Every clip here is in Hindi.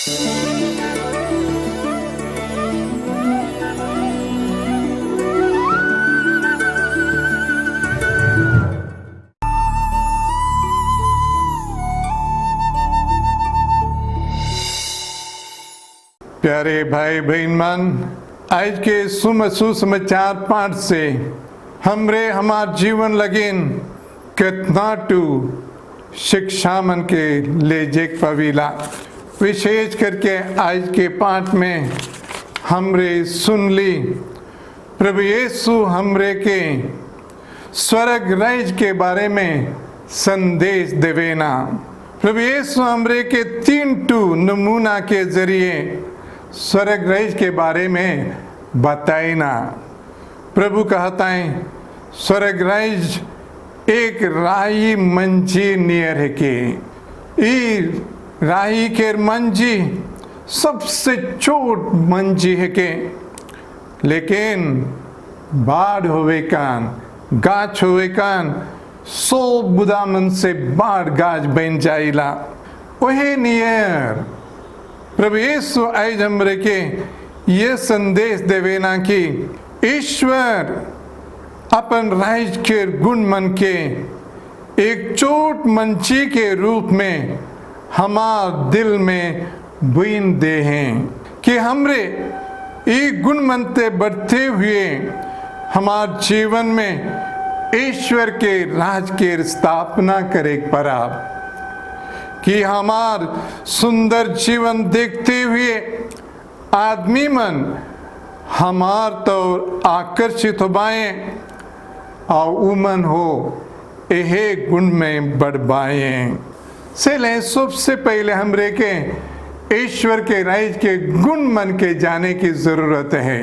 प्यारे भाई बहन मन, आज के सुसमाचार पाठ से हमरे हमार जीवन लगिन कितना टू शिक्षा मन के ले जेक पवीला। विशेष करके आज के पाठ में हमरे सुन ली प्रभु यीशु हमरे के स्वर्ग राज्य के बारे में संदेश देवेना। प्रभु यीशु हमरे के 3 नमूना के जरिए स्वर्ग राज्य के बारे में बताइना। प्रभु कहता है स्वर्ग राज्य एक राही मंजी नियर है के ई राही के मंजी सबसे छोट मंजी है के, लेकिन बाढ़ होवे कान गाछ होवे कान 100 बुदा मन से बाढ़ गाछ बन जाइला। वही नियर प्रभु यीशु आज हमरे के ये संदेश देवेना कि ईश्वर अपन राज्य के गुण मन के एक छोट मंची के रूप में हमार दिल में बुन दे हैं कि हमरे ये गुण मनते बढ़ते हुए हमार जीवन में ईश्वर के राज के स्थापना करे पड़ा, कि हमार सुंदर जीवन देखते हुए आदमी मन हमार तो आकर्षित हो बाए और उमन हो यहे गुण में बढ़ बाए। से ले सबसे पहले हमरे के ईश्वर के राज्य के गुण मन के जाने की जरूरत है।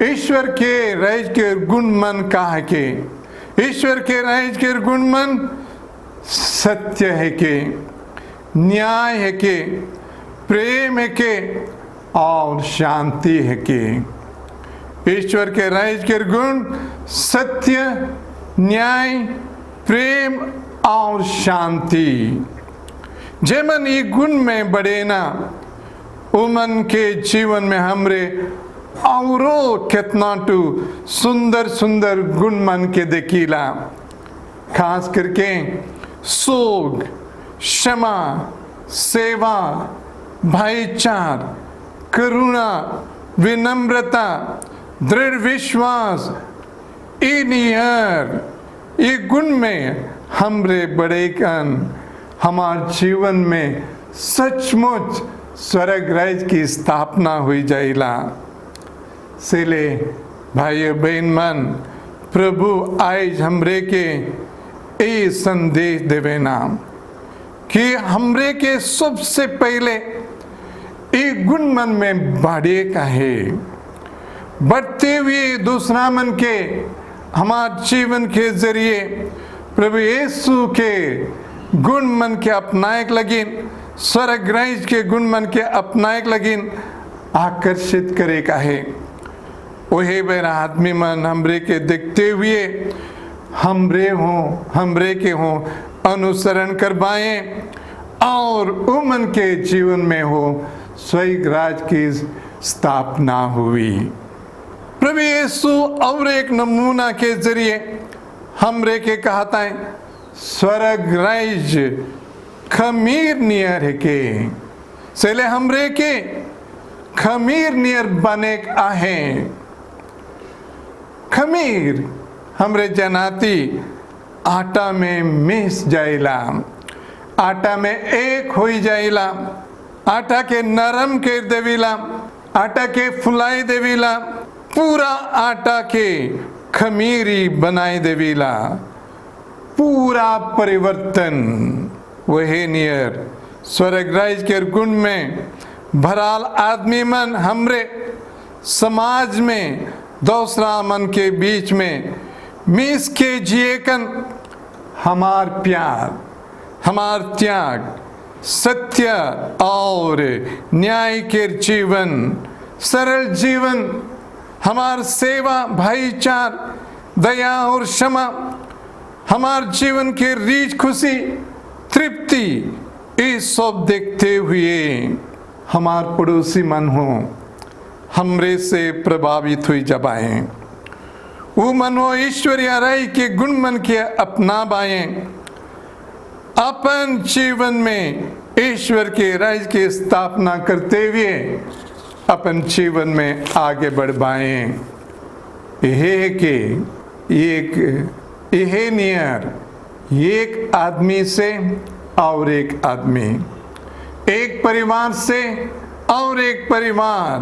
ईश्वर के राज्य के गुण मन का है के ईश्वर के राज्य के गुण मन सत्य है के, न्याय है के, प्रेम है के और शांति है के। ईश्वर के राज्य के गुण सत्य, न्याय, प्रेम और शांति। जेमन ये गुण में बढ़े ना उमन के जीवन में हमरे औरो कितना टू सुंदर सुंदर गुण मन के देखीला। खास करके सोग, क्षमा, सेवा, भाईचार, करुणा, विनम्रता, दृढ़ विश्वास, ये गुण में हमरे बड़े कन हमार जीवन में सचमुच स्वर्ग राज्य की स्थापना हुई जाइला। से ले भाई बहन मन, प्रभु आज हमरे के ये संदेश देवे नाम कि हमरे के सबसे पहले एक गुण मन में बढ़े का है, बढ़ते हुए दूसरा मन के हमारे जीवन के जरिए प्रभु यीशु के गुण मन के अपनाए लगिन, स्वर्ग राज्य के गुण मन के अपनाए लगिन आकर्षित करे का है। वही बेरा आदमी मन हमरे के देखते हुए हमरे के हो अनुसरण करवाए और उमन के जीवन में हो स्वर्ग राज्य की स्थापना हुई। प्रभु यीशु और एक नमूना के जरिए हमरे के कहता है स्वर्ग राज्य खमीर नियर है के, सेले हमरे के खमीर नियर बने आहे। खमीर हमरे जनाती आटा में मिस जाइला, आटा में एक हो जाइला, आटा के नरम के देविला, आटा के फुलाई देविला, पूरा आटा के खमीरी बनाई देविला। पूरा परिवर्तन वही नियर स्वर्ग राज्य के गुण में भराल आदमी मन हमरे समाज में दूसरा मन के बीच में मिस के जिएकन हमार प्यार, हमार त्याग, सत्य और न्याय के जीवन, सरल जीवन, हमार सेवा, भाईचार, दया और क्षमा, हमार जीवन के रीच खुशी, तृप्ति, ये सब देखते हुए हमार पड़ोसी मन हो हमरे से प्रभावित हुई जब आए, वो मन हो ईश्वरीय राय के गुण मन के अपना बाए, अपन जीवन में ईश्वर के राज्य की स्थापना करते हुए अपन जीवन में आगे बढ़ पाए। यह के यह नियर एक आदमी से और एक आदमी, एक परिवार से और एक परिवार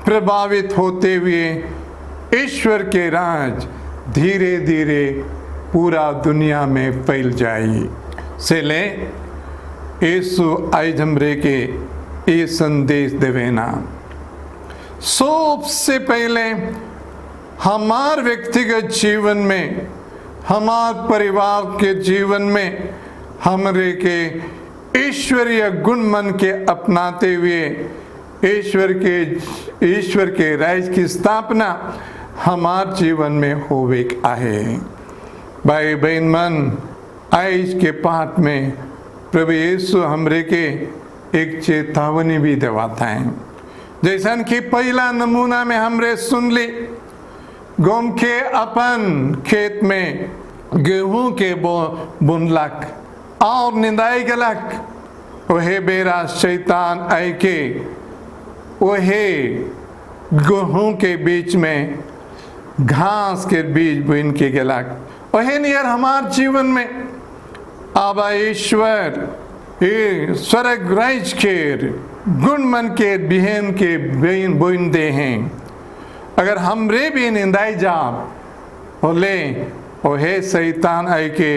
प्रभावित होते हुए ईश्वर के राज धीरे धीरे पूरा दुनिया में फैल जाए। से ले यीशु आज हमरे के ये संदेश देवेना, सबसे पहले हमार व्यक्तिगत जीवन में, हमार परिवार के जीवन में हमरे के ईश्वरीय गुण मन के अपनाते हुए ईश्वर के राज्य की स्थापना हमार जीवन में होवे आहे। भाई बहन मन, आज के पाठ में प्रभु यीशु हमरे के एक चेतावनी भी देवाता है। जैसन कि पहला नमूना में हमरे सुन ली, गोम के अपन खेत में गेहूं के बुनलक और निंदाई गलक, वहे बेरा शैतान आए के वहे गेहूं के बीच में घास के बीज बुन के गलक। वहे नियर हमार जीवन में आबा ईश्वर स्वर्ग राज के गुण मन के बिहेन के बुन दे हैं। अगर हमरे भी निंदाई जा होले ओहे शैतान आए के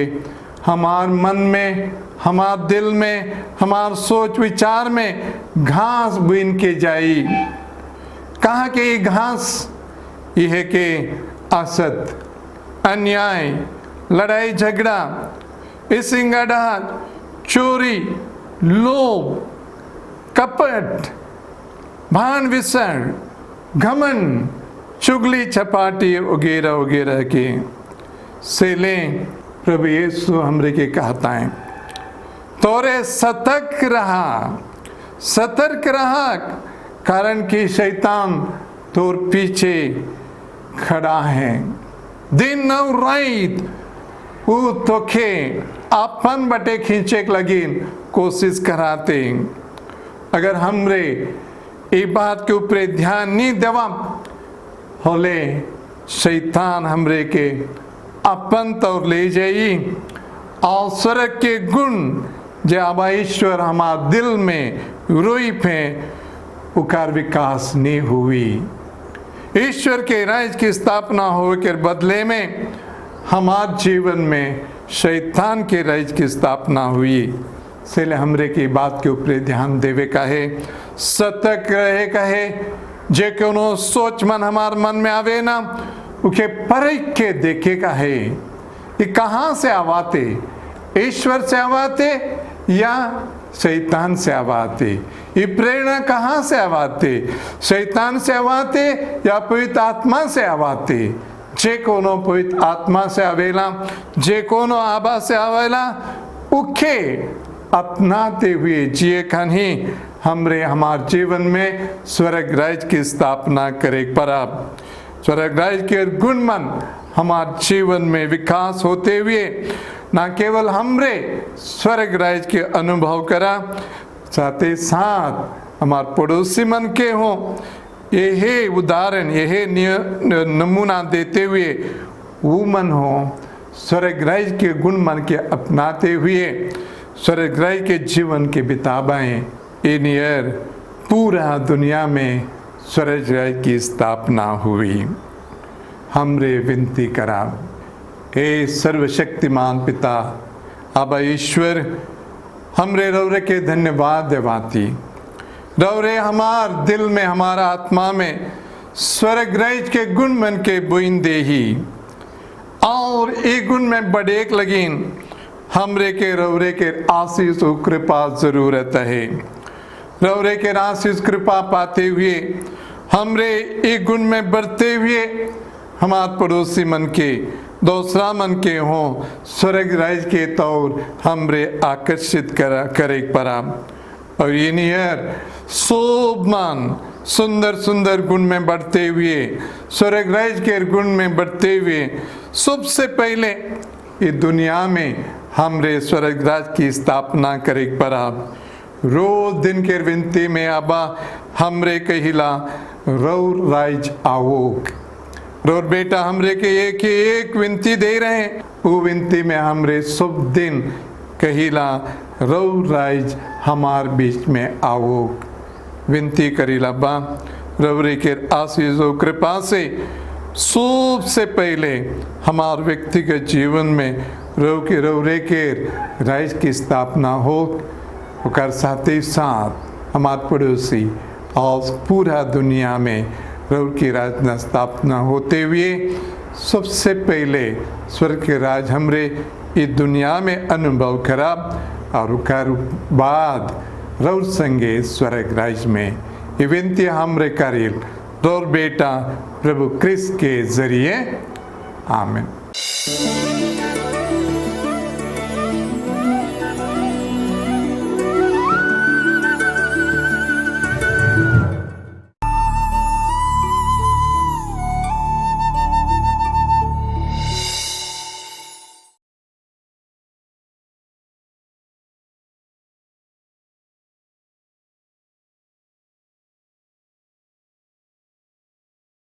हमार मन में, हमार दिल में, हमार सोच विचार में घास बुन के जाई। कहाँ के ये घास? यह के असत, अन्याय, लड़ाई झगड़ा, इसिंगड़ा, चोरी, लोभ, कपट, भान विसर, घमंड, चुगली चपाटी वगैरह वगैरह के सेले प्रभु यीशु हमरे के कहता है, तोरे सतर्क रहा, कारण कि शैतान तोर पीछे खड़ा है। दिन और रात वो तोखे अपन बटे खींचे लगिन कोशिश कराते। अगर हमरे ये बात के ऊपर ध्यान नहीं देवा होले, शैतान हमरे के अपन तौर ले जाई और स्वर्ग के गुण जे आबा ईश्वर हमार दिल में रोई पे उकार विकास नहीं हुई। ईश्वर के राज्य की स्थापना हो के बदले में हमार जीवन में शैतान के राज्य की स्थापना हुई। इसलिए हमरे की बात के ऊपर ध्यान देवे का है, सतर्क रहे का है। जे कोनो सोच मन हमार मन में आवे ना, उके परख के देखे का है ये कहाँ से आवाते, ईश्वर से आवाते या शैतान से आवाते। ये प्रेरणा कहाँ से आवाते, शैतान से आवाते या पवित्र आत्मा से आवाते। जे कोनो पवित्र आत्मा से आवेला, जे कोनो आबा से आवेला, उखे अपनाते हुए जिए खन ही हमरे हमार जीवन में स्वर्ग राज्य की स्थापना करे पड़ा। स्वर्ग राज्य के गुण मन हमार जीवन में विकास होते हुए ना केवल हमरे स्वर्ग राज्य के अनुभव करा, साथ ही साथ हमार पड़ोसी मन के हो यही उदाहरण, यही नमूना देते हुए वो मन हो स्वर्ग राज्य के गुण मन के अपनाते हुए स्वर्ग राज्य के जीवन के बिताबाएं। ये नियर पूरा दुनिया में स्वर्ग राज्य की स्थापना हुई। हमरे विनती करा, हे सर्वशक्तिमान पिता आबा ईश्वर, हमरे रौरे के धन्यवाद देवाती। रौरे हमार दिल में, हमारा आत्मा में स्वर्ग राज्य के गुण मन के बुन दे ही और एक गुण में बढ़ेक लगिन हमरे के रौरे के आशीष और कृपा जरूरत है। रौरे के आशीष कृपा पाते हुए हमरे एक गुण में बढ़ते हुए हमार पड़ोसी मन के, दूसरा मन के हों स्वर्ग राज्य के तौर हमरे आकर्षित करे पड़ा। और ये नियर शोभमान सुंदर सुंदर गुण में बढ़ते हुए, स्वर्ग राज्य के गुण में बढ़ते हुए, सबसे पहले ये दुनिया में हमरे स्वर्ग राज्य की स्थापना करे पर आप रोज दिन के विनती में आबा हमरे कहिला रौ राज आवोक। रोर बेटा हमरे के एक विनती दे रहे हैं, वो विनती में हमरे शुभ दिन कहिला रौ राज हमार बीच में आवोक। विनती करीला बा रवरे के आशीष और कृपा से सबसे पहले हमार व्यक्तिगत जीवन में रवरे के राज की स्थापना हो, और साथ ही साथ हमारे पड़ोसी और पूरा दुनिया में रव की राज स्थापना होते हुए सबसे पहले स्वर्ग के राज हमरे इस दुनिया में अनुभव करा, और कर बाद रव संगे स्वर्ग राज में ये विनती हमरे करील रोर बेटा प्रभु क्रिस्त के जरिए आमीन।